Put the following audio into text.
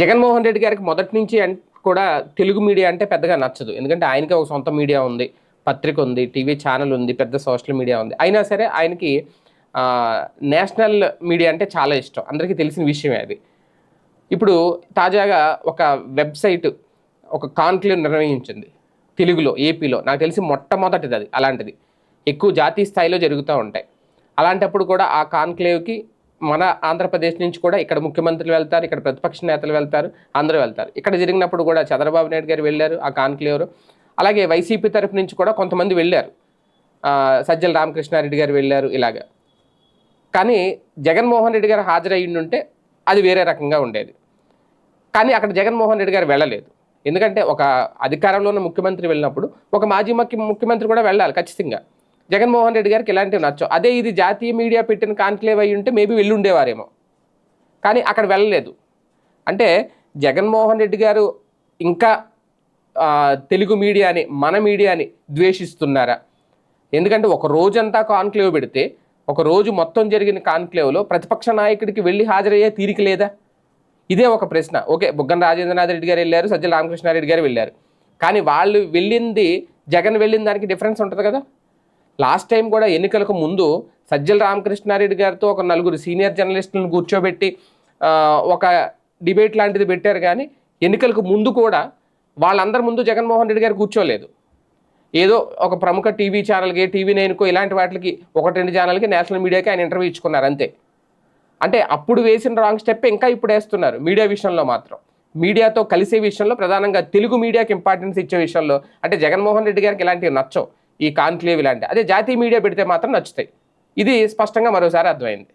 జగన్మోహన్ రెడ్డి గారికి మొదటి నుంచి కూడా తెలుగు మీడియా అంటే పెద్దగా నచ్చదు. ఎందుకంటే ఆయనకి ఒక సొంత మీడియా ఉంది, పత్రిక ఉంది, టీవీ ఛానల్ ఉంది, పెద్ద సోషల్ మీడియా ఉంది. అయినా సరే ఆయనకి నేషనల్ మీడియా అంటే చాలా ఇష్టం. అందరికీ తెలిసిన విషయమే అది. ఇప్పుడు తాజాగా ఒక వెబ్సైట్ ఒక కాన్క్లేవ్ నిర్వహించింది తెలుగులో, ఏపీలో. నాకు తెలిసి మొట్టమొదటిది అది. అలాంటిది ఎక్కువ జాతీయ స్థాయిలో జరుగుతూ ఉంటాయి. అలాంటప్పుడు కూడా ఆ కాన్క్లేవ్కి మన ఆంధ్రప్రదేశ్ నుంచి కూడా ఇక్కడ ముఖ్యమంత్రులు వెళ్తారు, ఇక్కడ ప్రతిపక్ష నేతలు వెళ్తారు, అందరూ వెళ్తారు. ఇక్కడ జరిగినప్పుడు కూడా చంద్రబాబు నాయుడు గారు వెళ్ళారు ఆ కాన్క్లేవ్. అలాగే వైసీపీ తరఫు నుంచి కూడా కొంతమంది వెళ్ళారు, సజ్జల రామకృష్ణారెడ్డి గారు వెళ్ళారు ఇలాగా. కానీ జగన్మోహన్ రెడ్డి గారు హాజరయ్యిండుంటే అది వేరే రకంగా ఉండేది. కానీ అక్కడ జగన్మోహన్ రెడ్డి గారు వెళ్ళలేదు. ఎందుకంటే ఒక అధికారంలో ఉన్న ముఖ్యమంత్రి వెళ్ళినప్పుడు ఒక మాజీ ముఖ్యమంత్రి కూడా వెళ్ళాలి ఖచ్చితంగా. జగన్మోహన్ రెడ్డి గారికి ఇలాంటివి నచ్చవు. అదే ఇది జాతీయ మీడియా పెట్టిన కాన్క్లేవ్ అయ్యి ఉంటే మేబీ వెళ్ళుండేవారేమో, కానీ అక్కడ వెళ్ళలేదు. అంటే జగన్మోహన్ రెడ్డి గారు ఇంకా తెలుగు మీడియాని, మన మీడియాని ద్వేషిస్తున్నారా? ఎందుకంటే ఒక రోజంతా కాన్క్లేవ్ పెడితే ఒక రోజు మొత్తం జరిగిన కాన్క్లేవ్లో ప్రతిపక్ష నాయకుడికి వెళ్ళి హాజరయ్యే తీరిక లేదా? ఇదే ఒక ప్రశ్న. ఓకే, బుగ్గన రాజేంద్రనాథ్ రెడ్డి గారు వెళ్ళారు, సజ్జల రామకృష్ణారెడ్డి గారు వెళ్ళారు, కానీ వాళ్ళు వెళ్ళింది జగన్ వెళ్ళిన దానికి డిఫరెన్స్ ఉంటుంది కదా. లాస్ట్ టైం కూడా ఎన్నికలకు ముందు సజ్జల రామకృష్ణారెడ్డి గారితో ఒక నలుగురు సీనియర్ జర్నలిస్టులను కూర్చోబెట్టి ఒక డిబేట్ లాంటిది పెట్టారు. కానీ ఎన్నికలకు ముందు కూడా వాళ్ళందరి ముందు జగన్మోహన్ రెడ్డి గారు కూర్చోలేదు. ఏదో ఒక ప్రముఖ టీవీ ఛానల్కి, TV9కో ఇలాంటి వాటికి, 1-2 ఛానల్కి, నేషనల్ మీడియాకి ఆయన ఇంటర్వ్యూ ఇచ్చుకున్నారు అంతే. అంటే అప్పుడు వేసిన రాంగ్ స్టెప్ ఇంకా ఇప్పుడు వేస్తున్నారు మీడియా విషయంలో మాత్రం. మీడియాతో కలిసే విషయంలో, ప్రధానంగా తెలుగు మీడియాకి ఇంపార్టెన్స్ ఇచ్చే విషయంలో అంటే జగన్మోహన్ రెడ్డి గారికి ఇలాంటివి నచ్చవు, ఈ కాన్క్లేవ్ ఇలాంటి. అదే జాతీయ మీడియా పెడితే మాత్రం నచ్చుతాయి. ఇది స్పష్టంగా మరోసారి అర్థమైంది.